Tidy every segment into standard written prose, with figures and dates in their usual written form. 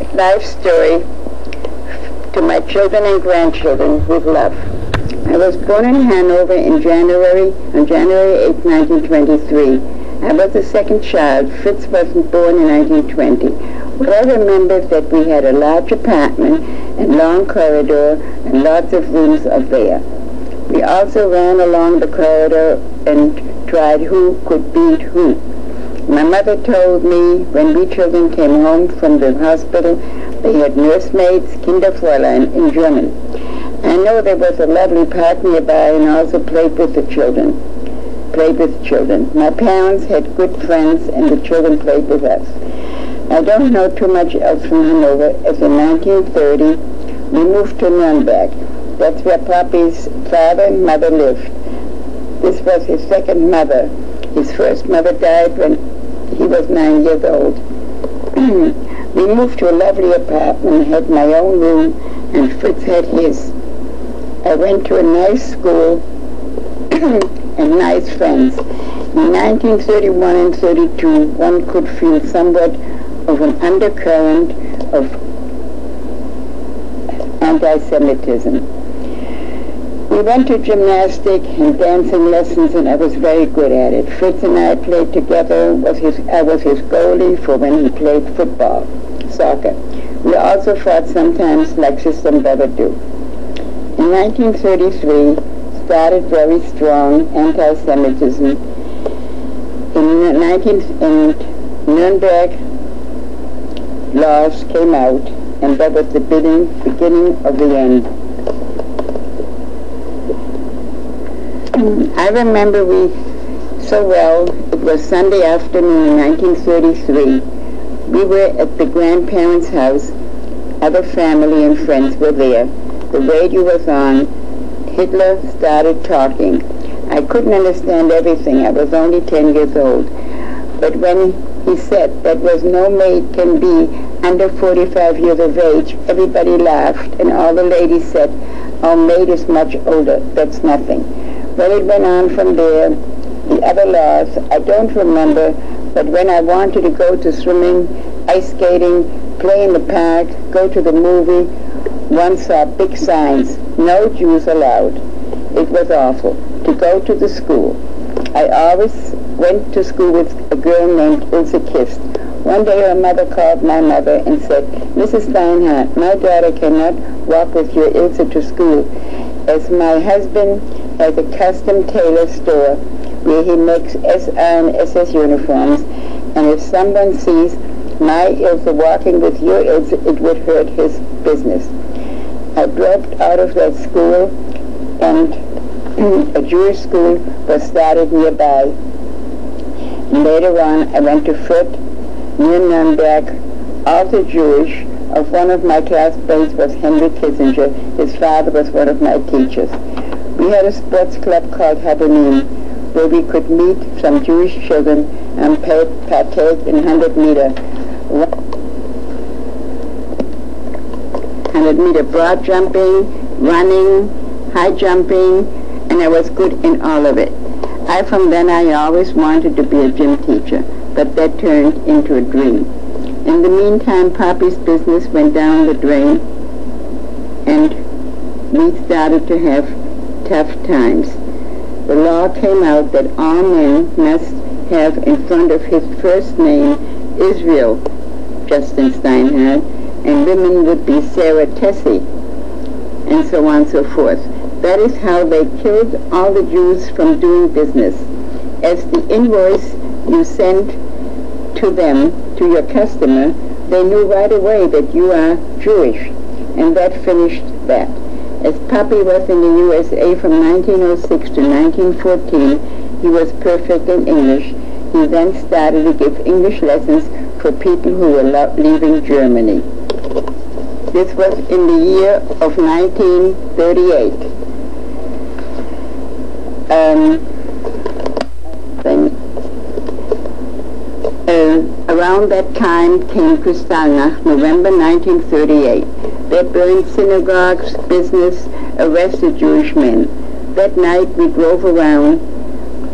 life story to my children and grandchildren with love. I was born in Hanover on January 8, 1923. I was the second child. Fritz wasn't born in 1920. What I remember is that we had a large apartment and long corridor and lots of rooms up there. We also ran along the corridor and tried who could beat who. My mother told me when we children came home from the hospital, they had nursemaids, Kinderfräulein in German. I know there was a lovely park nearby and also played with the children. My parents had good friends and the children played with us. I don't know too much else from Hanover, as in 1930 we moved to Nuremberg. That's where Papi's father and mother lived. This was his second mother. His first mother died when he was 9 years old. We moved to a lovely apartment, had my own room, and Fritz had his. I went to a nice school and nice friends. In 1931 and 32, one could feel somewhat of an undercurrent of anti-Semitism. We went to gymnastic and dancing lessons, and I was very good at it. Fritz and I played together. I was his goalie for when he played football, soccer. We also fought sometimes like sister and brother do. In 1933, started very strong anti-Semitism. In Nuremberg, laws came out, and that was the beginning of the end. I remember so well. It was Sunday afternoon in 1933. We were at the grandparents' house. Other family and friends were there. The radio was on. Hitler started talking. I couldn't understand everything. I was only 10 years old. But when he said that was no maid can be under 45 years of age, everybody laughed, and all the ladies said, our maid is much older. That's nothing. Well, it went on from there. The other laws, I don't remember, but when I wanted to go to swimming, ice skating, play in the park, go to the movie, one saw big signs, no Jews allowed. It was awful. To go to the school. I always went to school with a girl named Ilse. One day her mother called my mother and said, Mrs. Steinhardt, my daughter cannot walk with your Ilse to school, as my husband has a custom tailor store where he makes SR and SS uniforms, and if someone sees my Ilse walking with your Ilse, it would hurt his business. I dropped out of that school, and a Jewish school was started nearby. Later on, I went to Fürth, near Nuremberg, also Jewish. Of one of my classmates was Henry Kissinger. His father was one of my teachers. We had a sports club called Habonim, where we could meet some Jewish children and partake in 100-meter broad jumping, running, high jumping, and I was good in all of it. From then I always wanted to be a gym teacher, but that turned into a dream. In the meantime, Papi's business went down the drain, and we started to have tough times. The law came out that all men must have in front of his first name Israel Justin Steinhardt, and women would be Sarah Tessie, and so on and so forth. That is how they killed all the Jews from doing business. As the invoice you sent to them, to your customer, they knew right away that you are Jewish, and that finished that. As Papi was in the USA from 1906 to 1914, he was perfect in English. He then started to give English lessons for people who were leaving Germany. This was in the year of 1938. Around that time came Kristallnacht, November 1938. They burned synagogues, business, arrested Jewish men. That night we drove around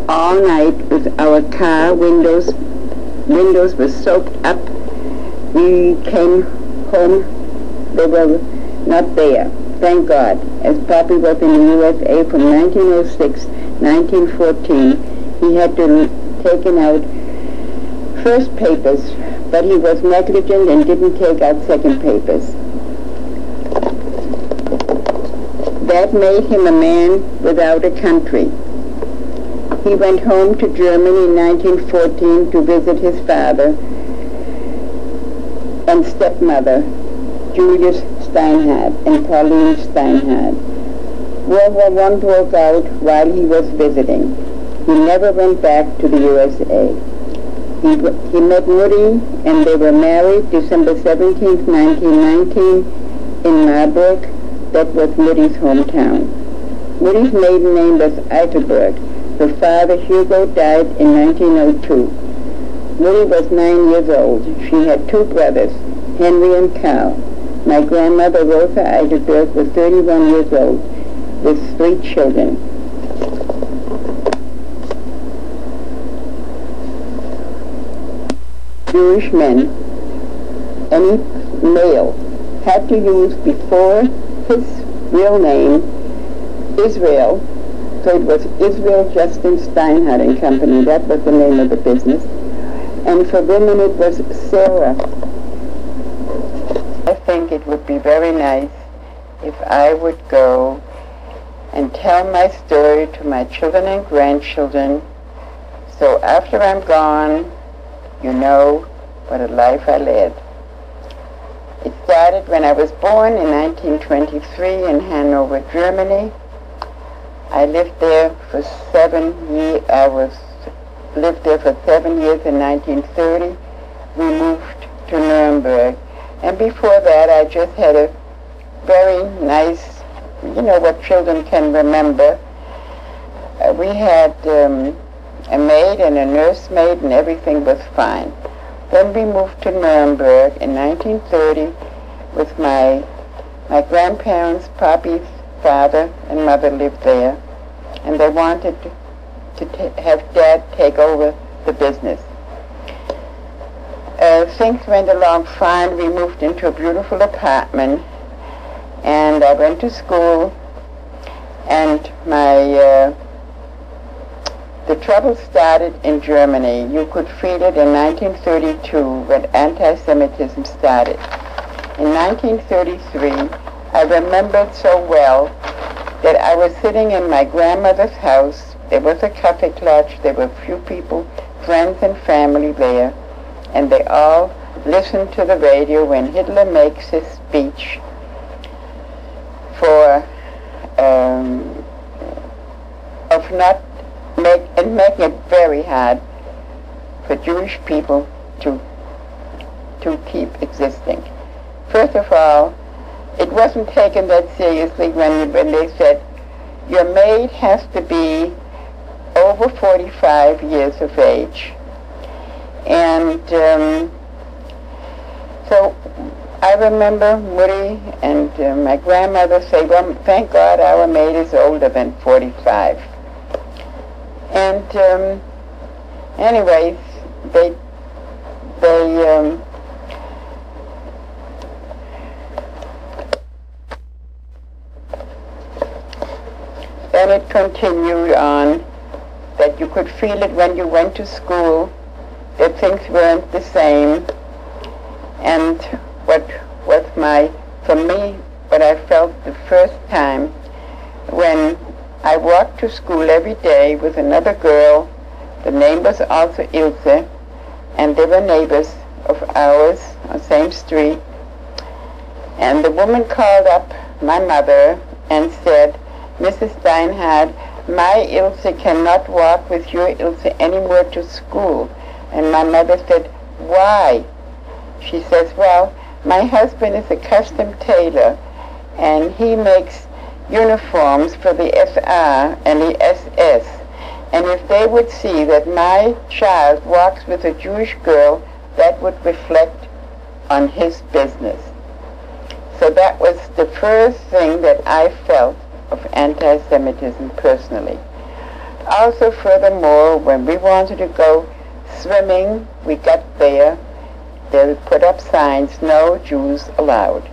all night with our car windows were soaked up. We came home, they were not there. Thank God, as Papi was in the USA from 1906, 1914, he had to taken out first papers, but he was negligent and didn't take out second papers. That made him a man without a country. He went home to Germany in 1914 to visit his father and stepmother, Julius Steinhardt and Pauline Steinhardt. World War I broke out while he was visiting. He never went back to the USA. He met Woody and they were married December 17, 1919 in Marburg. That was Woody's hometown. Woody's maiden name was Eitelberg. Her father, Hugo, died in 1902. Woody was 9 years old. She had two brothers, Henry and Carl. My grandmother, Rosa Eitelberg, was 31 years old, with 3 children. Jewish men, any male, had to use before his real name, Israel, so it was Israel Justin Steinhardt and Company. That was the name of the business. And for women it was Sarah. I think it would be very nice if I would go and tell my story to my children and grandchildren, so after I'm gone, you know what a life I led. It started when I was born in 1923 in Hanover, Germany. I lived there for 7 years. Lived there for 7 years in 1930. We moved to Nuremberg. And before that, I just had a very nice, you know, what children can remember. We had a maid and a nursemaid, and everything was fine. Then we moved to Nuremberg in 1930 with my grandparents. Papi's father and mother lived there, and they wanted to have Dad take over the business. Things went along fine. We moved into a beautiful apartment, and I went to school, and the trouble started in Germany. You could feel it in 1932 when anti-Semitism started. In 1933, I remembered so well that I was sitting in my grandmother's house. There was a Kaffee Klatsch. There were a few people, friends and family there, and they all listened to the radio when Hitler makes his speech for making it very hard for Jewish people to keep existing. First of all, it wasn't taken that seriously when they said your maid has to be over 45 years of age. And so I remember Woody and my grandmother say, well, thank God our maid is older than 45. And anyways, then it continued on that you could feel it when you went to school, that things weren't the same. And what I felt the first time when I walked to school every day with another girl. The name was also Ilse, and they were neighbors of ours on the same street. And the woman called up my mother and said, Mrs. Steinhardt, my Ilse cannot walk with your Ilse anymore to school. And my mother said, why? She says, well, my husband is a custom tailor, and he makes uniforms for the SR and the SS. And if they would see that my child walks with a Jewish girl, that would reflect on his business. So that was the first thing that I felt of anti-Semitism personally. Also, furthermore, when we wanted to go swimming, we got there, They would put up signs, no Jews allowed.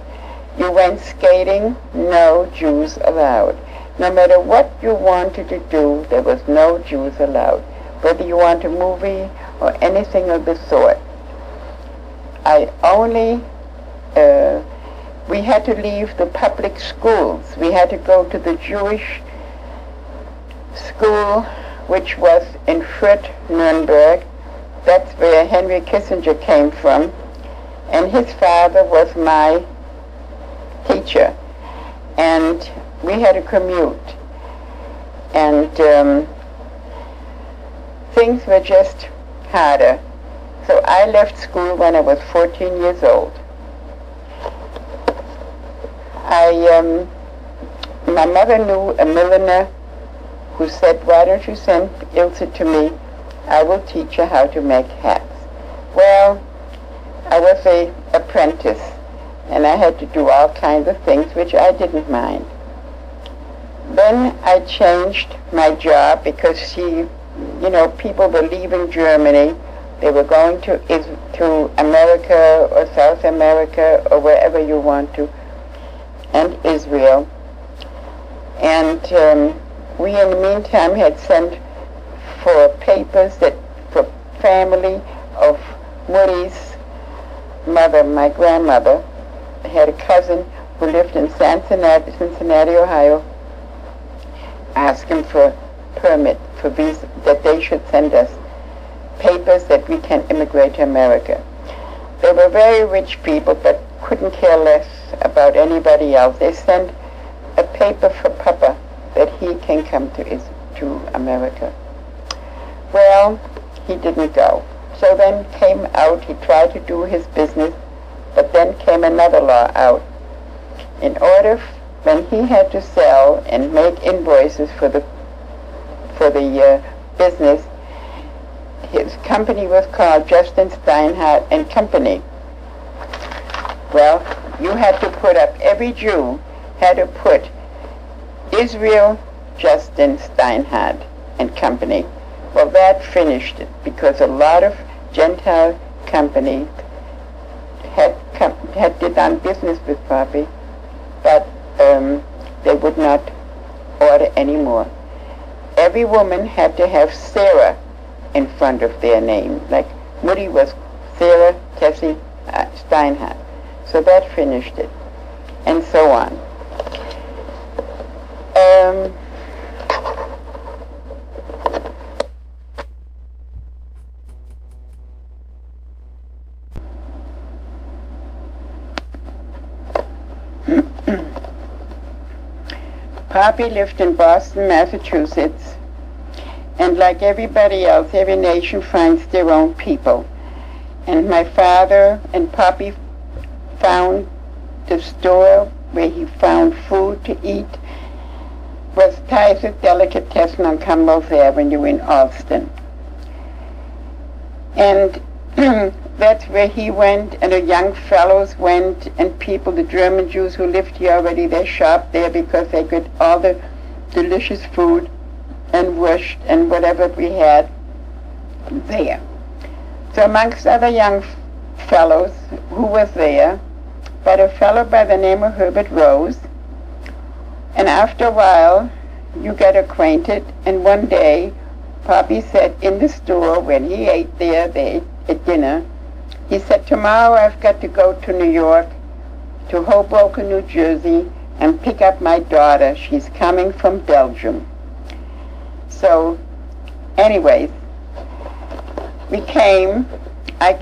You went skating, no Jews allowed. No matter what you wanted to do, there was no Jews allowed. Whether you want a movie or anything of the sort. We had to leave the public schools. We had to go to the Jewish school, which was in Fürth, Nuremberg. That's where Henry Kissinger came from. And his father was my teacher. And we had to commute. And things were just harder. So I left school when I was 14 years old. My mother knew a milliner who said, why don't you send Ilse to me? I will teach her how to make hats. Well, I was an apprentice, and I had to do all kinds of things which I didn't mind. Then I changed my job because people were leaving Germany. They were going to America or South America or wherever you want to, and Israel. And we in the meantime had sent for papers for family of Moody's mother, my grandmother. I had a cousin who lived in Cincinnati, Ohio, asking for permit for visa, that they should send us papers that we can immigrate to America. They were very rich people, but couldn't care less about anybody else. They sent a paper for Papa that he can come to America. Well, he didn't go. So then came out, he tried to do his business, but then came another law out. When he had to sell and make invoices for the business, his company was called Justin Steinhardt and Company. Well, you had to put up, every Jew had to put Israel Justin Steinhardt and Company. Well, that finished it, because a lot of Gentile companies had done business with Papi, but they would not order anymore. Every woman had to have Sarah in front of their name. Like Moody was Sarah Tessie Steinhardt. So that finished it, and so on. Papi lived in Boston, Massachusetts, and like everybody else, every nation finds their own people. And my father and Papi found the store where he found food to eat was Ty's Delicatessen on Commonwealth Avenue in Alston. And that's where he went, and the young fellows went, and people, the German Jews who lived here already, they shopped there because they got all the delicious food and wurst and whatever we had there. So amongst other young fellows who was there, but a fellow by the name of Herbert Rose, and after a while you get acquainted, and one day Papi said in the store, when he ate there, they ate at dinner, he said, tomorrow I've got to go to New York, to Hoboken, New Jersey, and pick up my daughter. She's coming from Belgium. So, anyways, we came.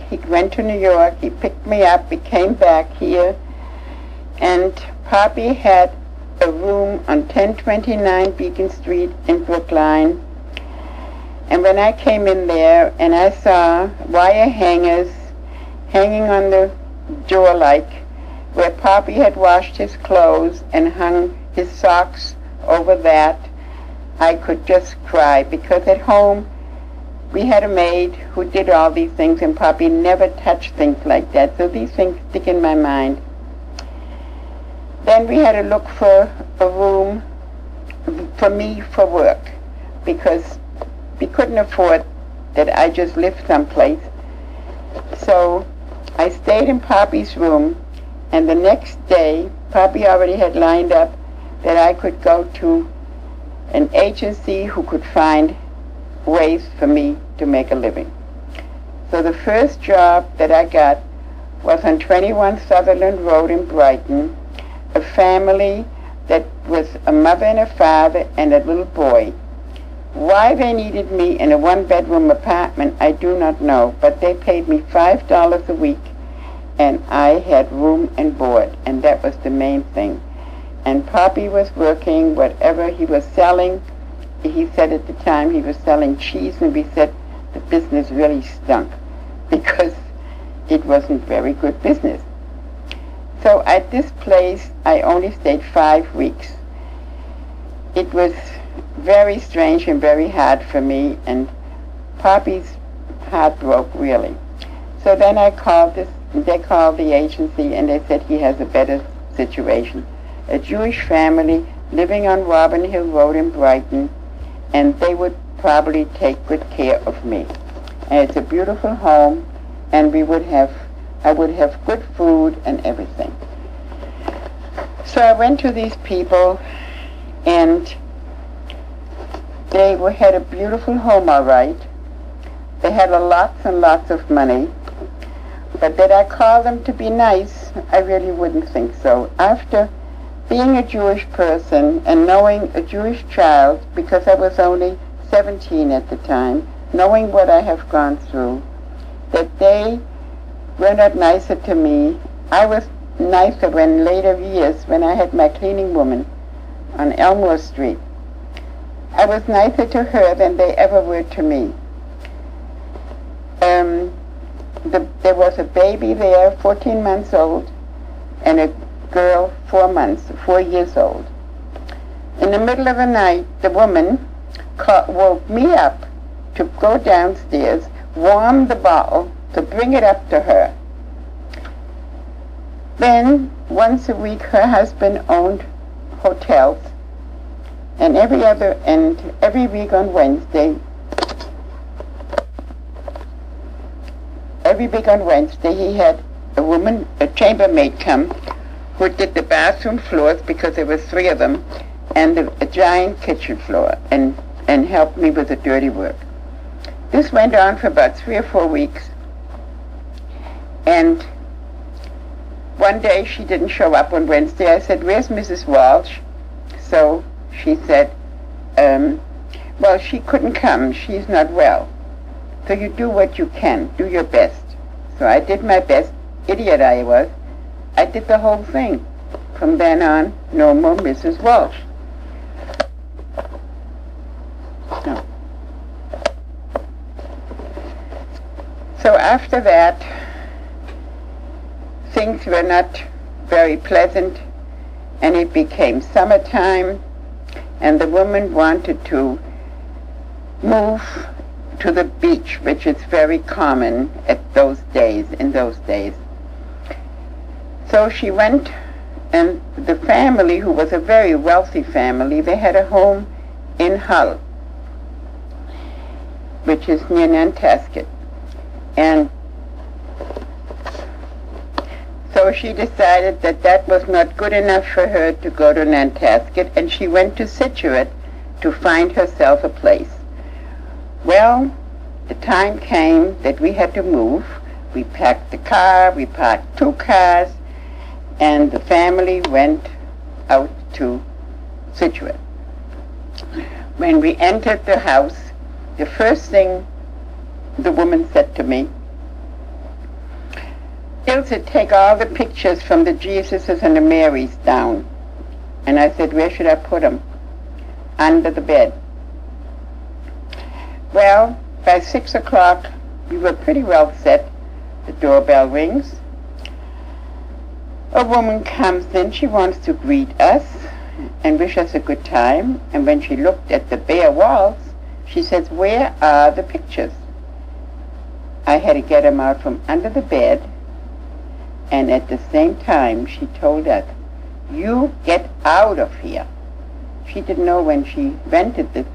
He went to New York, he picked me up, we came back here, and Papi had a room on 1029 Beacon Street in Brookline. And when I came in there and I saw wire hangers hanging on the door, like where Papi had washed his clothes and hung his socks over that, I could just cry, because at home we had a maid who did all these things, and Papi never touched things like that. So these things stick in my mind. Then we had to look for a room for me for work, because we couldn't afford that I just lived someplace. So I stayed in Poppy's room, and the next day, Poppy already had lined up that I could go to an agency who could find ways for me to make a living. So the first job that I got was on 21 Sutherland Road in Brighton, a family that was a mother and a father and a little boy. Why they needed me in a one-bedroom apartment, I do not know, but they paid me $5 a week, and I had room and board, and that was the main thing. And Poppy was working whatever he was selling. He said at the time he was selling cheese, and we said the business really stunk because it wasn't very good business. So at this place, I only stayed 5 weeks. It was very strange and very hard for me, and Poppy's heart broke, really. So then they called the agency, and they said he has a better situation. A Jewish family living on Robin Hill Road in Brighton, and they would probably take good care of me. And it's a beautiful home, and I would have good food and everything. So I went to these people, and they had a beautiful home, all right. They had lots and lots of money. But did I call them to be nice? I really wouldn't think so. After being a Jewish person and knowing a Jewish child, because I was only 17 at the time, knowing what I have gone through, that they were not nicer to me. I was nicer when later years, when I had my cleaning woman on Elmore Street. I was nicer to her than they ever were to me. There was a baby there, 14 months old, and a girl, 4 years old. In the middle of the night, the woman woke me up to go downstairs, warm the bottle, to bring it up to her. Then, once a week, her husband owned hotels, and every week on Wednesday, he had a chambermaid come, who did the bathroom floors, because there were 3 of them, and a giant kitchen floor, and helped me with the dirty work. This went on for about 3 or 4 weeks, and one day she didn't show up on Wednesday. I said, "Where's Mrs. Walsh?" So she said, well, she couldn't come. She's not well. So you do what you can. Do your best. So I did my best. Idiot I was. I did the whole thing. From then on, no more Mrs. Walsh. No. So after that, things were not very pleasant, and it became summertime, and the woman wanted to move to the beach, which is very common in those days. So she went, and the family, who was a very wealthy family, they had a home in Hull, which is near Nantasket. And so she decided that that was not good enough for her to go to Nantasket, and she went to Scituate to find herself a place. Well, the time came that we had to move. We packed the car, we parked 2 cars, and the family went out to Scituate. When we entered the house, the first thing the woman said to me, "Ilse, take all the pictures from the Jesuses and the Marys down." And I said, "Where should I put them?" "Under the bed." Well, by 6 o'clock, we were pretty well set. The doorbell rings. A woman comes in. She wants to greet us and wish us a good time. And when she looked at the bare walls, she says, "Where are the pictures?" I had to get them out from under the bed, and at the same time she told us, "You get out of here." She didn't know when she rented this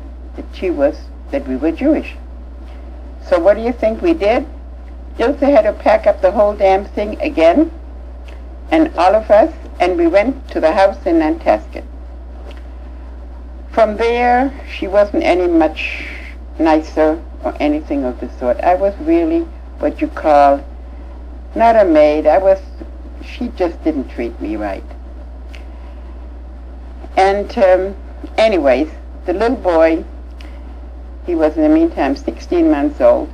that we were Jewish. So what do you think we did? Ilse had to pack up the whole damn thing again, and all of us, and we went to the house in Nantasket. From there, she wasn't any much nicer or anything of the sort. I was really what you call not a maid. She just didn't treat me right. And anyways, the little boy, he was in the meantime 16 months old.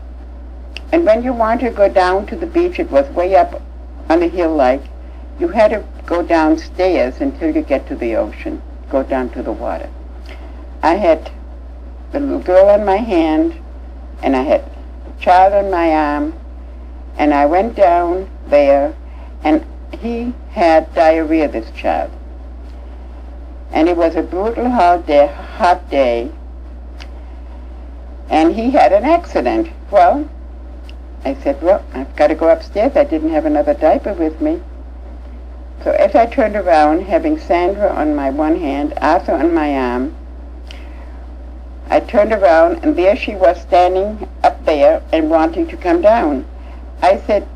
And when you wanted to go down to the beach, it was way up on the hill like, you had to go downstairs until you get to the ocean, go down to the water. I had the little girl on my hand, and I had a child on my arm, and I went down there, and he had diarrhea, this child. And it was a brutal hot day, and he had an accident. Well, I said, well, I've got to go upstairs. I didn't have another diaper with me. So as I turned around, having Sandra on my one hand, Arthur on my arm, I turned around, and there she was standing up there and wanting to come down. I said,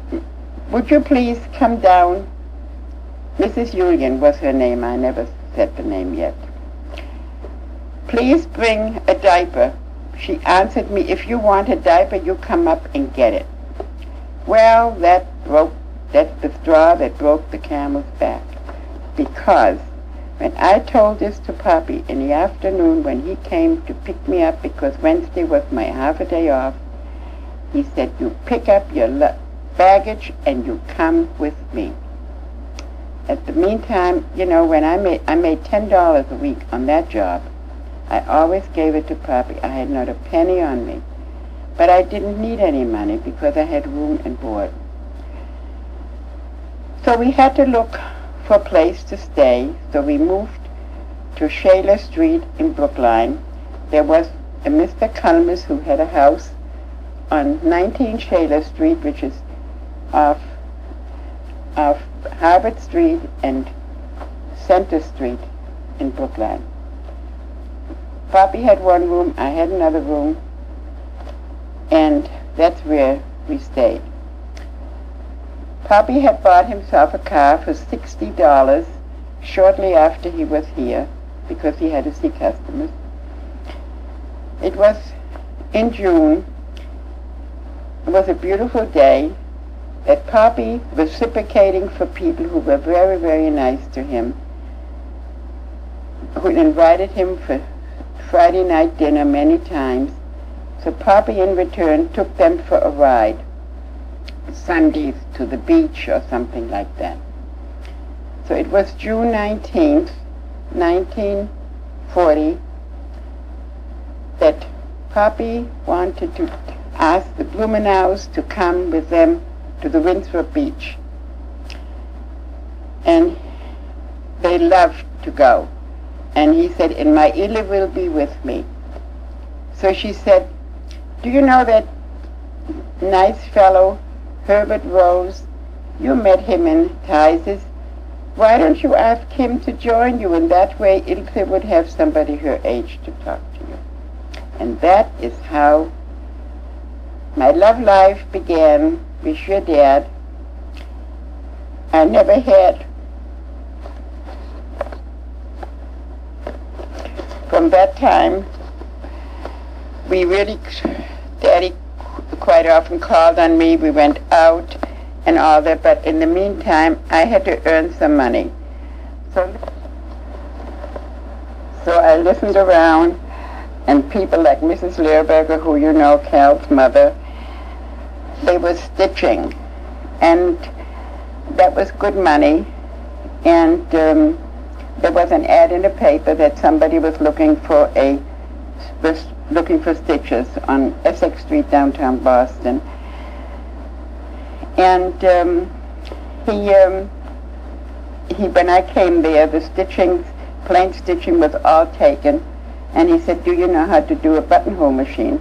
would you please come down? Mrs. Julian was her name. I never said the name yet. Please bring a diaper. She answered me, if you want a diaper, you come up and get it. Well, that's the straw that broke the camel's back. Because when I told this to Papi in the afternoon when he came to pick me up, because Wednesday was my half a day off, he said, you pick up your baggage and you come with me. At the meantime, you know, when I made $10 a week on that job, I always gave it to Papi. I had not a penny on me. But I didn't need any money because I had room and board. So we had to look for a place to stay. So we moved to Shaler Street in Brookline. There was a Mr. Culmus who had a house on 19 Shaler Street, which is off Harvard Street and Center Street in Brookline. Papi had one room, I had another room, and that's where we stayed. Papi had bought himself a car for $60 shortly after he was here, because he had to see customers. It was in June. It was a beautiful day that Papi was reciprocating for people who were very, very nice to him, who invited him for Friday night dinner many times. So Papi in return took them for a ride Sundays to the beach or something like that. So it was June 19th, 1940, that Papi wanted to ask the Blumenau's to come with them to the Winthrop Beach. And they loved to go. And he said, and my Ilse will be with me. So she said, do you know that nice fellow, Herbert Rose? You met him in Theises. Why don't you ask him to join you? And that way Ilse would have somebody her age to talk to you. And that is how my love life began with your dad. I never had. From that time, Daddy quite often called on me. We went out and all that, but in the meantime, I had to earn some money. So I listened around, and people like Mrs. Lehrberger, who you know, Cal's mother, they were stitching, and that was good money. And there was an ad in the paper that somebody was looking for stitches on Essex Street, downtown Boston. And when I came there, the plain stitching was all taken, and he said, do you know how to do a buttonhole machine?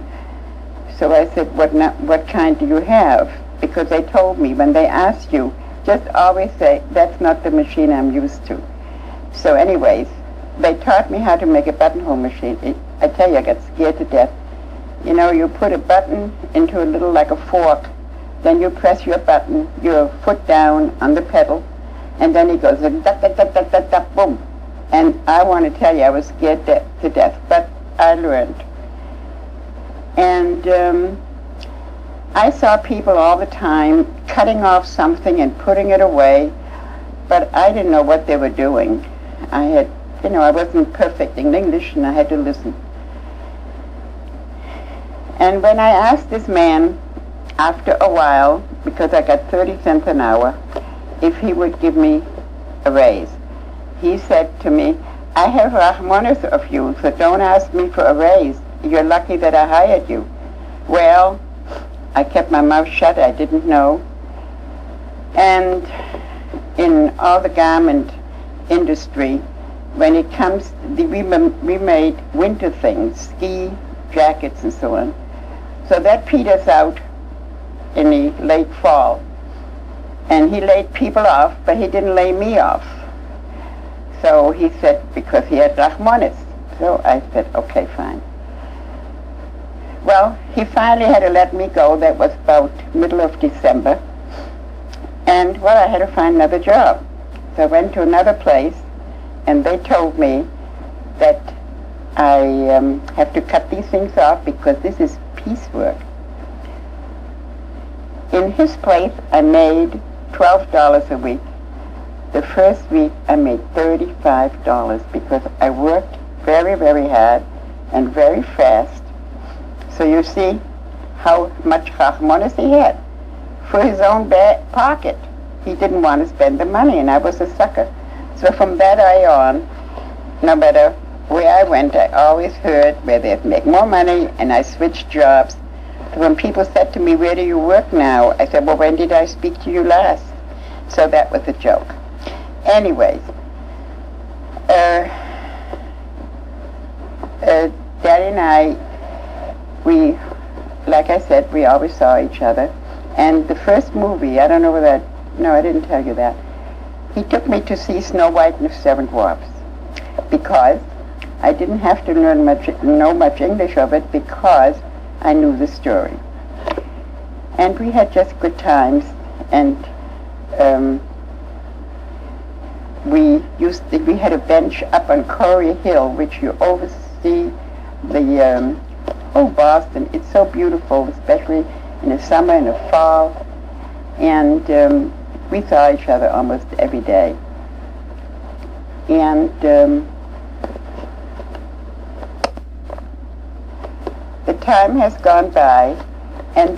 So I said, what kind do you have? Because they told me, when they ask you, just always say, that's not the machine I'm used to. So anyways, they taught me how to make a buttonhole machine. I tell you, I got scared to death. You know, you put a button into a little, like a fork, then you press your button, your foot down on the pedal, and then he goes, duck, duck, duck, duck, duck, duck, boom. And I want to tell you, I was scared to death, but I learned. And I saw people all the time cutting off something and putting it away, but I didn't know what they were doing. I had, I wasn't perfect in English, and I had to listen. And when I asked this man, after a while, because I got 30 cents an hour, if he would give me a raise, he said to me, I have Rahmanas of you, so don't ask me for a raise. You're lucky that I hired you. Well, I kept my mouth shut. I didn't know. And in all the garment industry, when it comes, we made winter things, ski jackets and so on. So that peters out in the late fall. And he laid people off, but he didn't lay me off. So he said, because he had Rahmanas. So I said, okay, fine. Well, he finally had to let me go. That was about middle of December. And, well, I had to find another job. So I went to another place, and they told me that I have to cut these things off because this is piecework. In his place, I made $12 a week. The first week, I made $35 because I worked very, very hard and very fast. So you see how much Rahmanas he had for his own pocket. He didn't want to spend the money, and I was a sucker. So from that eye on, no matter where I went, I always heard where they'd make more money, and I switched jobs. So when people said to me, where do you work now? I said, well, when did I speak to you last? So that was a joke. Anyways, Daddy and I, like I said, we always saw each other. And the first movie, I don't know whether, no, I didn't tell you that. He took me to see Snow White and the Seven Dwarfs because I didn't have to know much English of it because I knew the story. And we had just good times, and we had a bench up on Corey Hill, which you oversee the whole Boston. It's so beautiful, especially in the summer and the fall. And we saw each other almost every day. And the time has gone by, and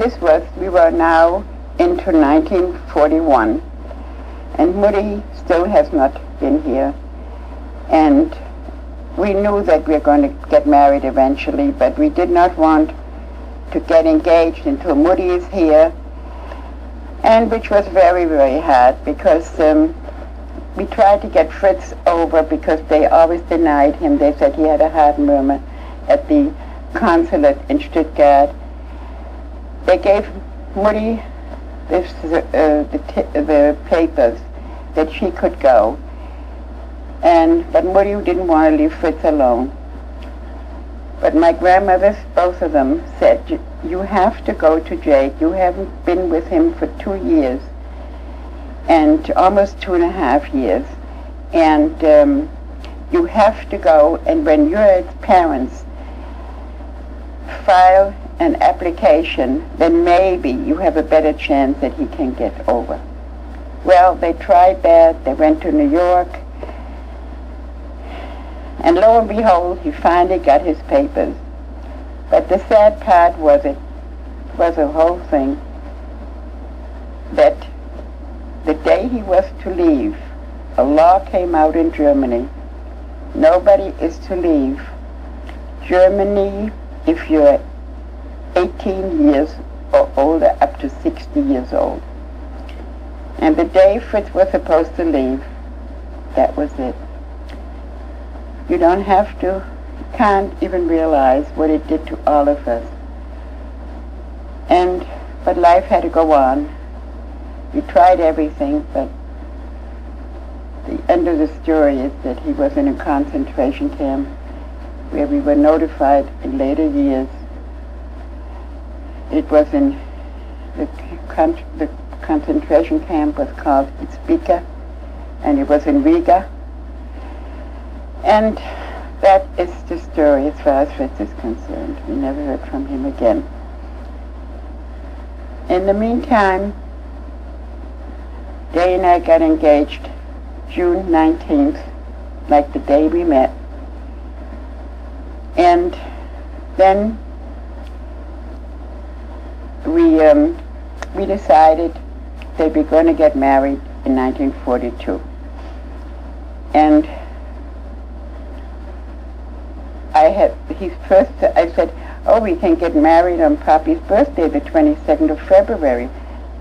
we were now into 1941, and Moody still has not been here. And we knew that we were going to get married eventually, but we did not want to get engaged until Moody is here, and which was very, very hard because we tried to get Fritz over because they always denied him. They said he had a heart murmur at the consulate in Stuttgart. They gave Moody the papers that she could go, but Moody didn't want to leave Fritz alone. But my grandmothers, both of them, said, you have to go to Jake. You haven't been with him for 2 years, and almost 2.5 years. And you have to go, and when your parents file an application, then maybe you have a better chance that he can get over. Well, they tried that. They went to New York. And lo and behold, he finally got his papers. But the sad part was the whole thing, that the day he was to leave, a law came out in Germany. Nobody is to leave Germany if you're 18 years or older, up to 60 years old. And the day Fritz was supposed to leave, that was it. You don't have to, can't even realize what it did to all of us. But life had to go on. We tried everything, but the end of the story is that he was in a concentration camp where we were notified in later years. It was in the the concentration camp was called Spika, and it was in Riga. And that is the story as far as Fritz is concerned. We never heard from him again. In the meantime, Day and I got engaged June 19th, like the day we met. And then we decided that we're going to get married in 1942. And I said, oh, we can get married on Papi's birthday, the 22nd of February.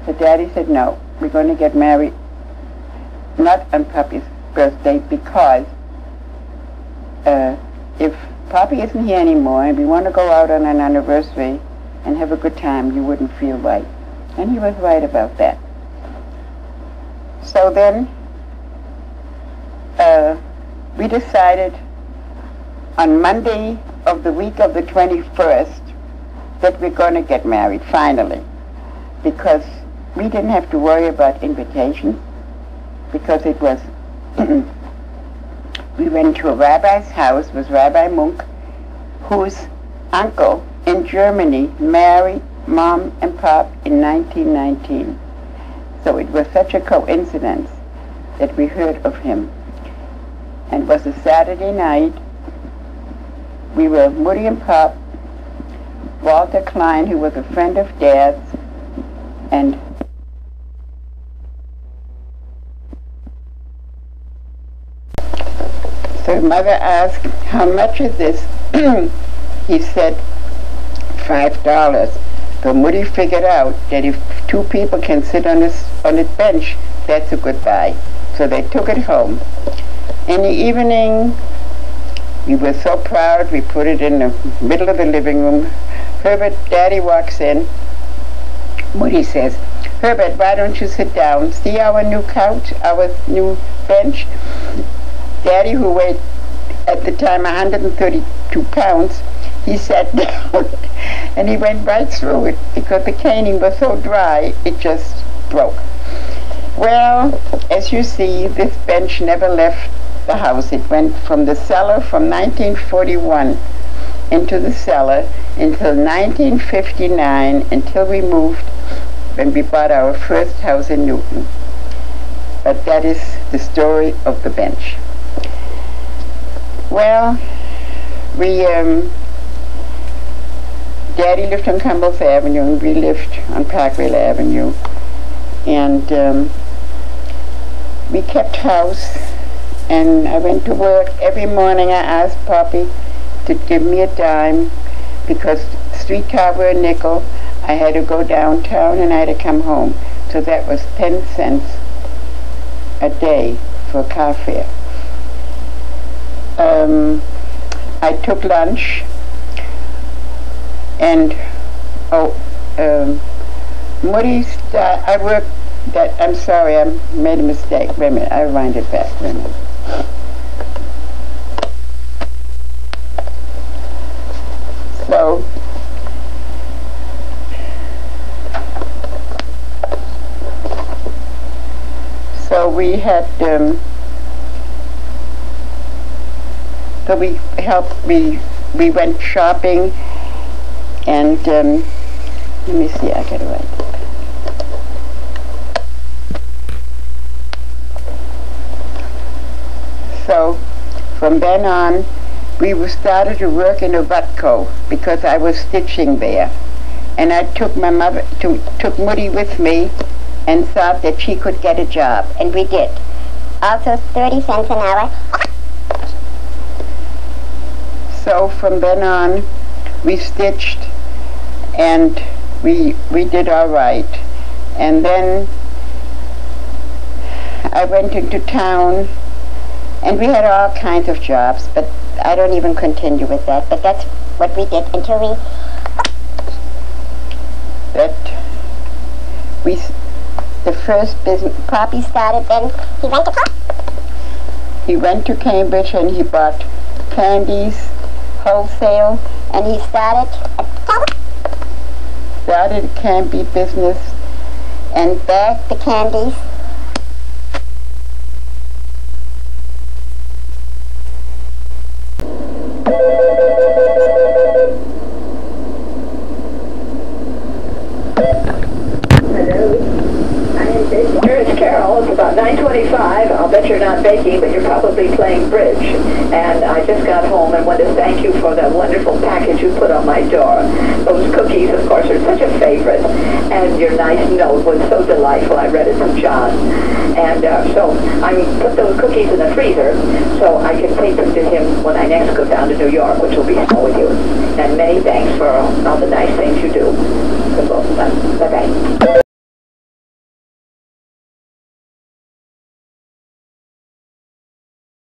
So Daddy said, no, we're going to get married not on Papi's birthday, because if Papi isn't here anymore and we want to go out on an anniversary and have a good time, you wouldn't feel right. And he was right about that. So then we decided on Monday of the week of the 21st that we're going to get married, finally, because we didn't have to worry about invitations, because it was we went to a rabbi's house. It was Rabbi Munk, whose uncle in Germany married Mom and Pop in 1919. So it was such a coincidence that we heard of him. And it was a Saturday night. We were Moody and Pop, Walter Klein, who was a friend of Dad's, and so Mother asked, how much is this? He said, $5. So Moody figured out that if two people can sit on the bench, that's a good buy. So they took it home. In the evening, we were so proud, we put it in the middle of the living room. Herbert, Daddy walks in. Moody says, Herbert, why don't you sit down? See our new couch, our new bench? Daddy, who weighed at the time 132 pounds, he sat down and he went right through it because the caning was so dry, it just broke. Well, as you see, this bench never left the house. It went from the cellar from 1941 into the cellar until 1959, until we moved when we bought our first house in Newton. But that is the story of the bench. Well, Daddy lived on Campbell's Avenue and we lived on Parkville Avenue. And we kept house, and I went to work. Every morning I asked Papi to give me a dime, because streetcar were a nickel. I had to go downtown and I had to come home. So that was 10 cents a day for car fare. I took lunch, and Moody's, I worked that, I'm sorry, I made a mistake. Wait a minute, I'll wind it back. Wait a minute. So we had, so we helped, we went shopping, and let me see, I gotta write it. So from then on, we started to work in a Watco because I was stitching there, and I took my mother, took Moody with me, and thought that she could get a job, and we did. Also 30 cents an hour. So from then on, we stitched, and we did all right. And then I went into town, and we had all kinds of jobs, but I don't even continue with that. But that's what we did until the first business Papi started. Then he went to Cambridge and he bought candies wholesale, and he started a candy business and bag the candies. Here it's Carol. It's about 9:25. I'll bet you're not baking, but you're probably playing bridge. And I just got home and want to thank you for that wonderful package you put on my door. Those cookies, of course, are such a favorite. And your nice note was so delightful. I read it to John. And so I put those cookies in the freezer so I can take them to him when I next go down to New York, which will be snow with you. And many thanks for all the nice things you do.